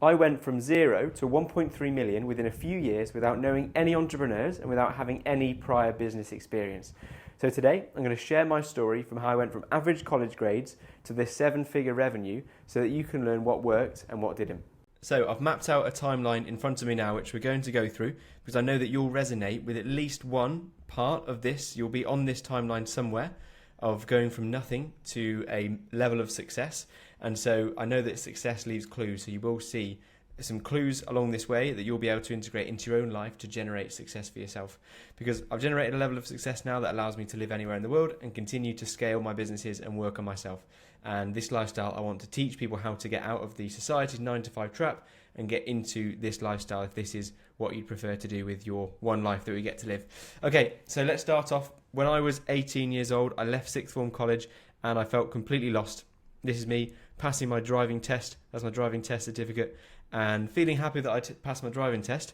I went from 0 to 1.3 million within a few years without knowing any entrepreneurs and without having any prior business experience. So today, I'm going to share my story from how I went from average college grades to this 7-figure revenue so that you can learn what worked and what didn't. So I've mapped out a timeline in front of me now, which we're going to go through because I know that you'll resonate with at least one part of this. You'll be on this timeline somewhere of going from nothing to a level of success. And so I know that success leaves clues. So you will see some clues along this way that you'll be able to integrate into your own life to generate success for yourself. Because I've generated a level of success now that allows me to live anywhere in the world and continue to scale my businesses and work on myself. And this lifestyle, I want to teach people how to get out of the society's 9-to-5 trap and get into this lifestyle if this is what you'd prefer to do with your one life that we get to live. Okay, so let's start off. When I was 18 years old, I left sixth form college and I felt completely lost. This is me passing my driving test as my driving test certificate and feeling happy that I passed my driving test,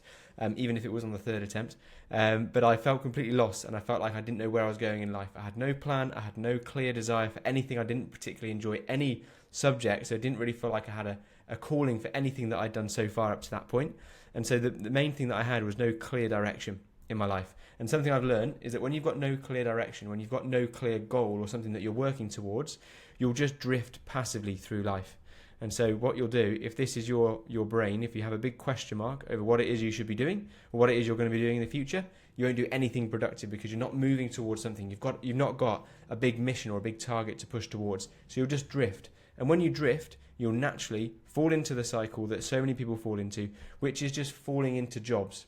even if it was on the third attempt. But I felt completely lost and I felt like I didn't know where I was going in life. I had no plan, I had no clear desire for anything. I didn't particularly enjoy any subject, so I didn't really feel like I had a calling for anything that I'd done so far up to that point. And so the main thing that I had was no clear direction in my life. And something I've learned is that when you've got no clear direction, when you've got no clear goal or something that you're working towards, you'll just drift passively through life. And so what you'll do, if this is your brain, if you have a big question mark over what it is you should be doing or what it is you're going to be doing in the future, you won't do anything productive because you're not moving towards something. You've not got a big mission or a big target to push towards. So you'll just drift. And when you drift, you'll naturally fall into the cycle that so many people fall into, which is just falling into jobs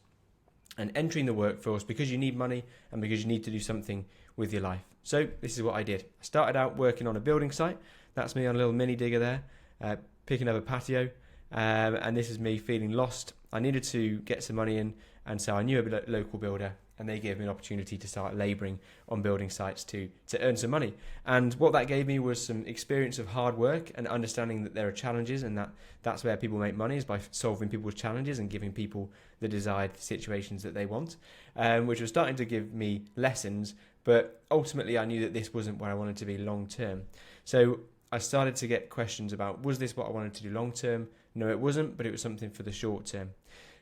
and entering the workforce because you need money and because you need to do something with your life. So this is what I did. I started out working on a building site. That's me on a little mini digger there, picking up a patio. And this is me feeling lost. I needed to get some money in. And so I knew a local builder and they gave me an opportunity to start labouring on building sites to earn some money. And what that gave me was some experience of hard work and understanding that there are challenges and that's where people make money is by solving people's challenges and giving people the desired situations that they want, which was starting to give me lessons. But ultimately, I knew that this wasn't where I wanted to be long term. So I started to get questions about, was this what I wanted to do long term? No, it wasn't, but it was something for the short term.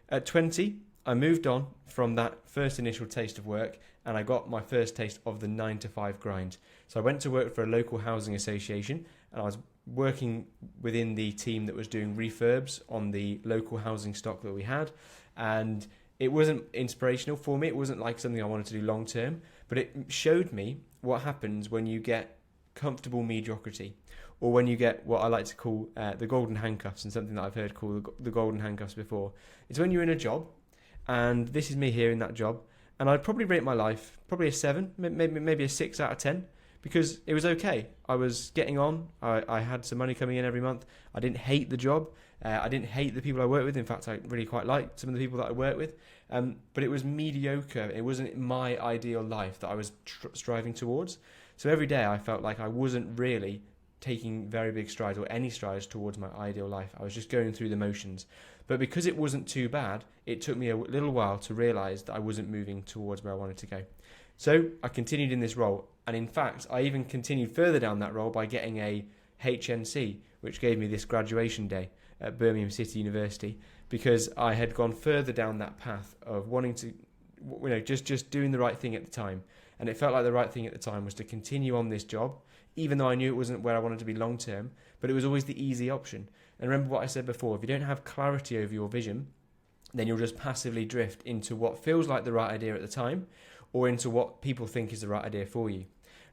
At 20, I moved on from that first initial taste of work and I got my first taste of the 9-to-5 grind. So I went to work for a local housing association and I was working within the team that was doing refurbs on the local housing stock that we had. And it wasn't inspirational for me. It wasn't like something I wanted to do long term, but it showed me what happens when you get comfortable mediocrity, or when you get what I like to call the golden handcuffs, and something that I've heard called the golden handcuffs before. It's when you're in a job, and this is me here in that job, and I'd probably rate my life probably a 7, maybe a 6 out of 10, because it was okay. I was getting on. I had some money coming in every month. I didn't hate the job. I didn't hate the people I worked with. In fact, I really quite liked some of the people that I worked with. But it was mediocre. It wasn't my ideal life that I was striving towards. So every day I felt like I wasn't really taking very big strides or any strides towards my ideal life. I was just going through the motions. But because it wasn't too bad, it took me a little while to realise that I wasn't moving towards where I wanted to go. So I continued in this role. And in fact, I even continued further down that role by getting a HNC, which gave me this graduation day at Birmingham City University, because I had gone further down that path of wanting to, just doing the right thing at the time. And it felt like the right thing at the time was to continue on this job, even though I knew it wasn't where I wanted to be long term, but it was always the easy option. And remember what I said before, if you don't have clarity over your vision, then you'll just passively drift into what feels like the right idea at the time, or into what people think is the right idea for you.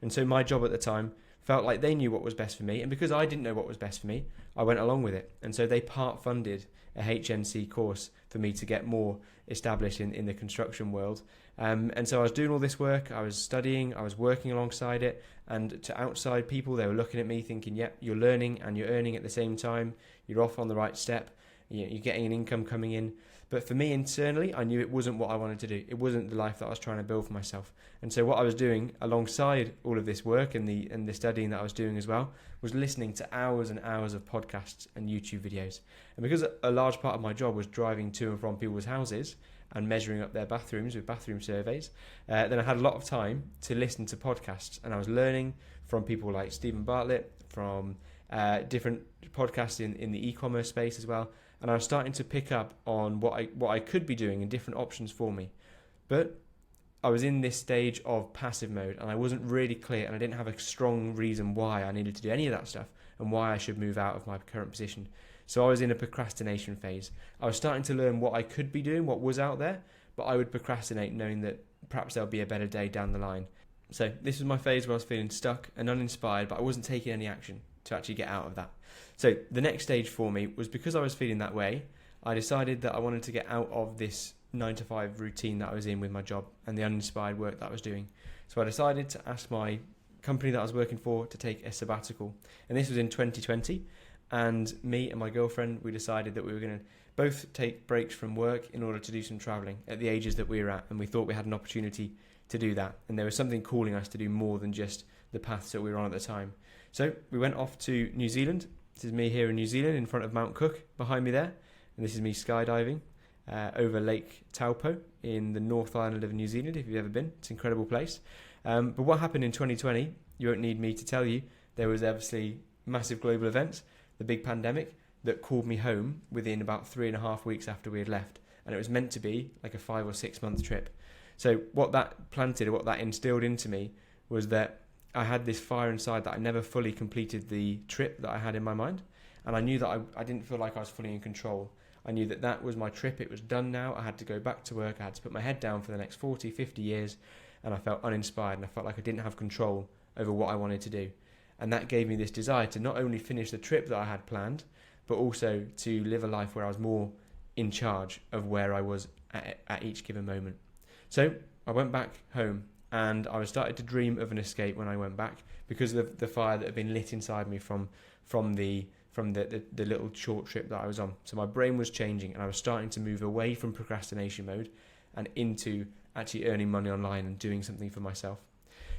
And so my job at the time felt like they knew what was best for me, and because I didn't know what was best for me, I went along with it. And so they part funded a HNC course for me to get more established in the construction world. And so I was doing all this work, I was studying, I was working alongside it, and to outside people, they were looking at me thinking, yep, you're learning and you're earning at the same time, you're off on the right step, you're getting an income coming in. But for me internally, I knew it wasn't what I wanted to do. It wasn't the life that I was trying to build for myself. And so what I was doing alongside all of this work and the studying that I was doing as well was listening to hours and hours of podcasts and YouTube videos. And because a large part of my job was driving to and from people's houses and measuring up their bathrooms with bathroom surveys, then I had a lot of time to listen to podcasts. And I was learning from people like Stephen Bartlett, from different podcasts in the e-commerce space as well. and I was starting to pick up on what I could be doing and different options for me. But I was in this stage of passive mode, and I wasn't really clear, and I didn't have a strong reason why I needed to do any of that stuff and why I should move out of my current position. So I was in a procrastination phase. I was starting to learn what I could be doing, what was out there, but I would procrastinate knowing that perhaps there'll be a better day down the line. So this was my phase where I was feeling stuck and uninspired, but I wasn't taking any action to actually get out of that. So the next stage for me was, because I was feeling that way, I decided that I wanted to get out of this 9 to 5 routine that I was in with my job and the uninspired work that I was doing. So I decided to ask my company that I was working for to take a sabbatical. And this was in 2020. And me and my girlfriend, we decided that we were going to both take breaks from work in order to do some travelling at the ages that we were at. And we thought we had an opportunity to do that. And there was something calling us to do more than just the paths that we were on at the time. So we went off to New Zealand. This is me here in New Zealand in front of Mount Cook behind me there. And this is me skydiving over Lake Taupo in the North Island of New Zealand, if you've ever been. It's an incredible place. But what happened in 2020, you won't need me to tell you. There was obviously massive global events, the big pandemic, that called me home within about 3.5 weeks after we had left. And it was meant to be like a 5 or 6 month trip. So what that planted, what that instilled into me, was that I had this fire inside that I never fully completed the trip that I had in my mind. And I knew that I didn't feel like I was fully in control. I knew that that was my trip. It was done now. I had to go back to work. I had to put my head down for the next 40, 50 years. And I felt uninspired, and I felt like I didn't have control over what I wanted to do. And that gave me this desire to not only finish the trip that I had planned, but also to live a life where I was more in charge of where I was at each given moment. So I went back home, and I started to dream of an escape when I went back, because of the fire that had been lit inside me from the little short trip that I was on. So my brain was changing, and I was starting to move away from procrastination mode and into actually earning money online and doing something for myself.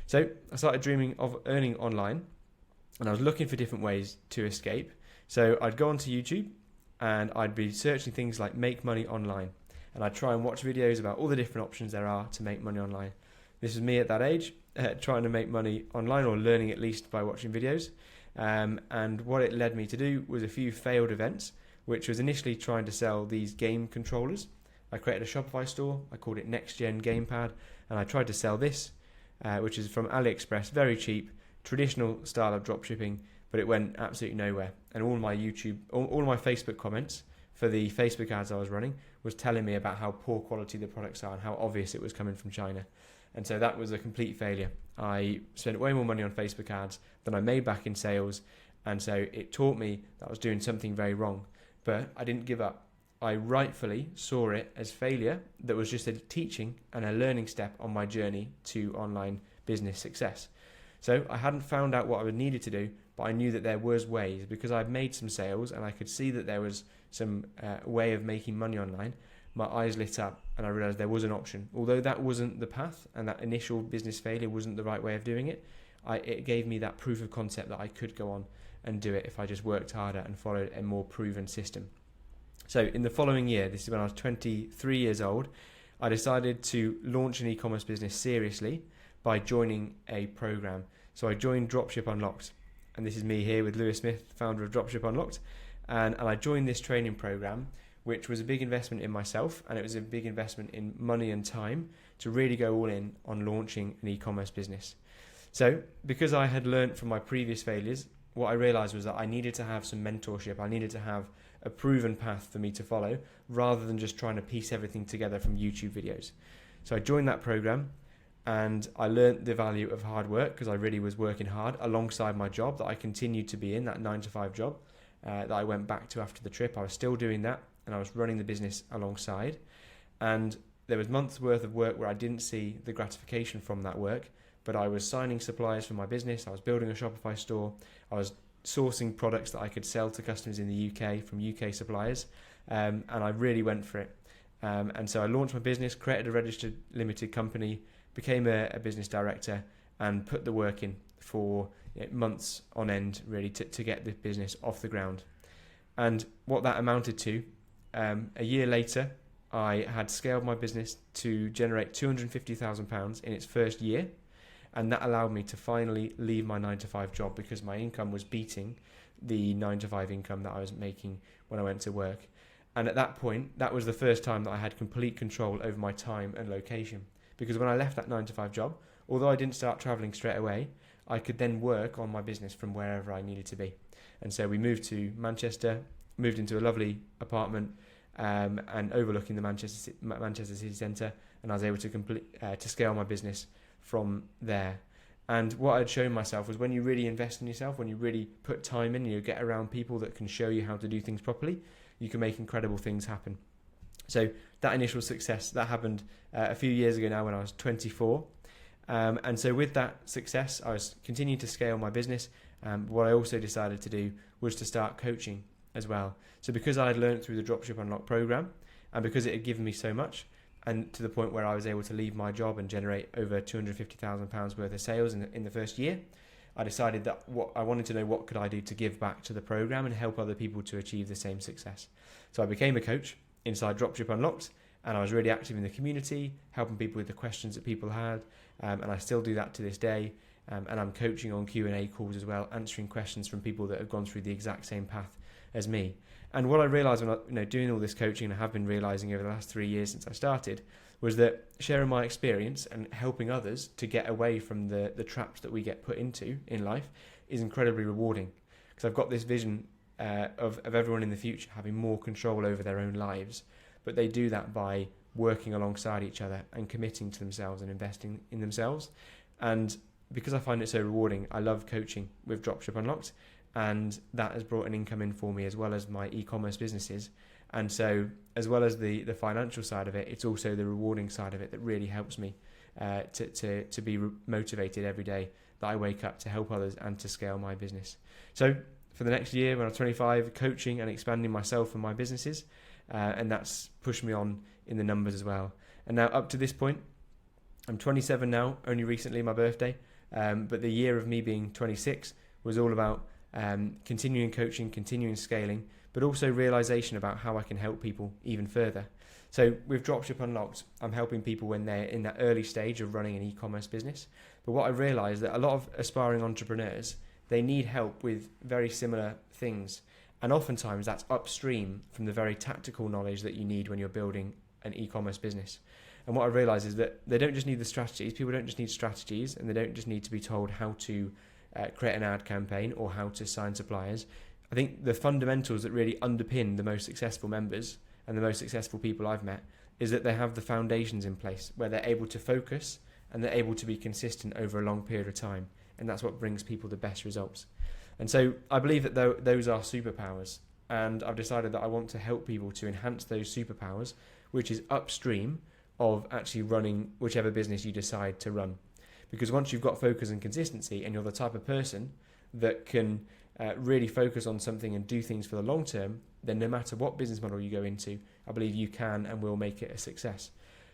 So I started dreaming of earning online, and I was looking for different ways to escape. So I'd go onto YouTube, and I'd be searching things like make money online, and I'd try and watch videos about all the different options there are to make money online. This was me at that age, trying to make money online, or learning at least by watching videos. And what it led me to do was a few failed events, which was initially trying to sell these game controllers. I created a Shopify store. I called it Next Gen Gamepad, and I tried to sell this, which is from AliExpress, very cheap, traditional style of dropshipping, but it went absolutely nowhere. And all my Facebook comments for the Facebook ads I was running was telling me about how poor quality the products are and how obvious it was coming from China. And so that was a complete failure. I spent way more money on Facebook ads than I made back in sales, and so it taught me that I was doing something very wrong. But I didn't give up. I rightfully saw it as failure that was just a teaching and a learning step on my journey to online business success. So I hadn't found out what I needed to do, but I knew that there was ways, because I'd made some sales and I could see that there was some way of making money online. My eyes lit up, and I realised there was an option. Although that wasn't the path, and that initial business failure wasn't the right way of doing it, it gave me that proof of concept that I could go on and do it if I just worked harder and followed a more proven system. So in the following year, this is when I was 23 years old, I decided to launch an e-commerce business seriously by joining a program. So I joined Dropship Unlocked, and this is me here with Lewis Smith, founder of Dropship Unlocked, and I joined this training program, which was a big investment in myself, and it was a big investment in money and time to really go all in on launching an e-commerce business. So because I had learned from my previous failures, what I realized was that I needed to have some mentorship. I needed to have a proven path for me to follow, rather than just trying to piece everything together from YouTube videos. So I joined that program, and I learned the value of hard work, because I really was working hard alongside my job that I continued to be in, that 9 to 5 job that I went back to after the trip. I was still doing that, and I was running the business alongside. And there was months worth of work where I didn't see the gratification from that work, but I was signing suppliers for my business. I was building a Shopify store. I was sourcing products that I could sell to customers in the UK from UK suppliers, and I really went for it. And so I launched my business, created a registered limited company, became a business director, and put the work in for months on end, really, to get the business off the ground. And what that amounted to, a year later, I had scaled my business to generate £250,000 in its first year, and that allowed me to finally leave my 9 to 5 job, because my income was beating the 9 to 5 income that I was making when I went to work. And at that point, that was the first time that I had complete control over my time and location. Because when I left that 9 to 5 job, although I didn't start traveling straight away, I could then work on my business from wherever I needed to be. And so we moved to Manchester, moved into a lovely apartment, and overlooking the Manchester city centre, and I was able to scale my business from there. And what I'd shown myself was when you really invest in yourself, when you really put time in, you get around people that can show you how to do things properly, you can make incredible things happen. So that initial success, that happened a few years ago now when I was 24. And so with that success, I was continuing to scale my business. What I also decided to do was to start coaching as well. So because I had learned through the Dropship Unlocked program, and because it had given me so much, and to the point where I was able to leave my job and generate over £250,000 worth of sales in the first year, I decided that I wanted to know what could I do to give back to the program and help other people to achieve the same success. So I became a coach inside Dropship Unlocked, and I was really active in the community, helping people with the questions that people had, and I still do that to this day. And I'm coaching on Q&A calls as well, answering questions from people that have gone through the exact same path as me. And what I realised when I, doing all this coaching, and I have been realising over the last 3 years since I started, was that sharing my experience and helping others to get away from the traps that we get put into in life is incredibly rewarding. Because I've got this vision of everyone in the future having more control over their own lives, but they do that by working alongside each other and committing to themselves and investing in themselves. And because I find it so rewarding, I love coaching with Dropship Unlocked, and that has brought an income in for me as well as my e-commerce businesses. And so as well as the financial side of it, it's also the rewarding side of it that really helps me to be motivated every day that I wake up to help others and to scale my business. So for the next year when I'm 25, coaching and expanding myself and my businesses, and that's pushed me on in the numbers as well. And now up to this point, I'm 27 now, only recently my birthday, but the year of me being 26 was all about continuing coaching, continuing scaling, but also realization about how I can help people even further. So with Dropship Unlocked, I'm helping people when they're in that early stage of running an e-commerce business. But what I've realized that a lot of aspiring entrepreneurs, they need help with very similar things. And oftentimes that's upstream from the very tactical knowledge that you need when you're building an e-commerce business. And what I realize is that they don't just need the strategies. People don't just need strategies, and they don't just need to be told how to create an ad campaign or how to sign suppliers. I think the fundamentals that really underpin the most successful members and the most successful people I've met is that they have the foundations in place where they're able to focus and they're able to be consistent over a long period of time. And that's what brings people the best results. And so I believe that those are superpowers. And I've decided that I want to help people to enhance those superpowers, which is upstream of actually running whichever business you decide to run. Because once you've got focus and consistency and you're the type of person that can really focus on something and do things for the long term, then no matter what business model you go into, I believe you can and will make it a success.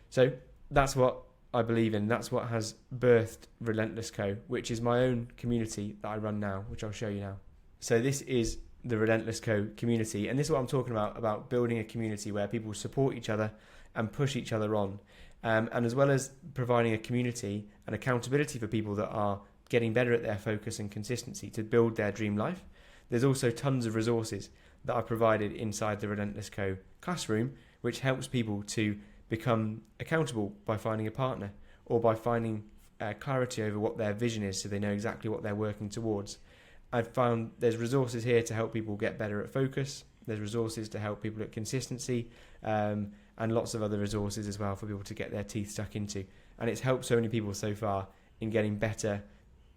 So that's what I believe in. That's what has birthed Relentless Co, which is my own community that I run now, which I'll show you now. So this is the Relentless Co community, and this is what I'm talking about building a community where people support each other and push each other on. And as well as providing a community and accountability for people that are getting better at their focus and consistency to build their dream life, there's also tons of resources that I've provided inside the Relentless Co classroom, which helps people to become accountable by finding a partner or by finding clarity over what their vision is so they know exactly what they're working towards. I've found there's resources here to help people get better at focus. There's resources to help people at consistency, and lots of other resources as well for people to get their teeth stuck into. And it's helped so many people so far in getting better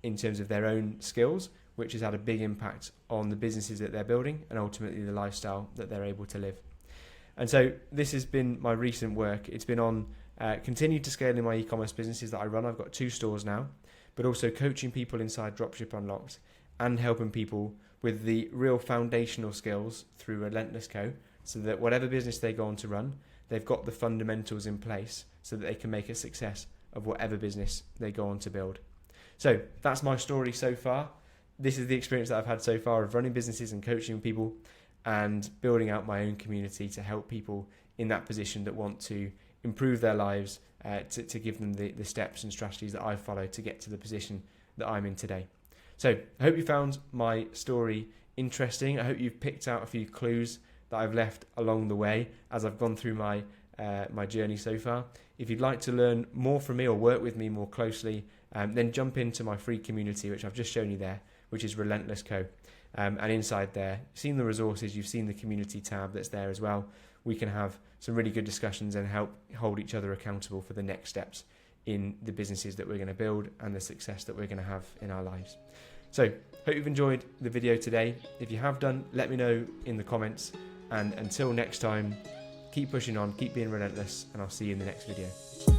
in terms of their own skills, which has had a big impact on the businesses that they're building and ultimately the lifestyle that they're able to live. And so this has been my recent work. It's been on continue to scale in my e-commerce businesses that I run. I've got 2 stores now, but also coaching people inside Dropship Unlocked and helping people with the real foundational skills through Relentless Co, so that whatever business they go on to run, they've got the fundamentals in place so that they can make a success of whatever business they go on to build. So that's my story so far. This is the experience that I've had so far of running businesses and coaching people and building out my own community to help people in that position that want to improve their lives, to give them the steps and strategies that I've followed to get to the position that I'm in today. So I hope you found my story interesting. I hope you've picked out a few clues that I've left along the way as I've gone through my my journey so far. If you'd like to learn more from me or work with me more closely, then jump into my free community, which I've just shown you there, which is Relentless Co. And inside there, you've seen the resources, you've seen the community tab that's there as well. We can have some really good discussions and help hold each other accountable for the next steps in the businesses that we're going to build and the success that we're going to have in our lives. So, hope you've enjoyed the video today. If you have done, let me know in the comments. And until next time, keep pushing on, keep being relentless, and I'll see you in the next video.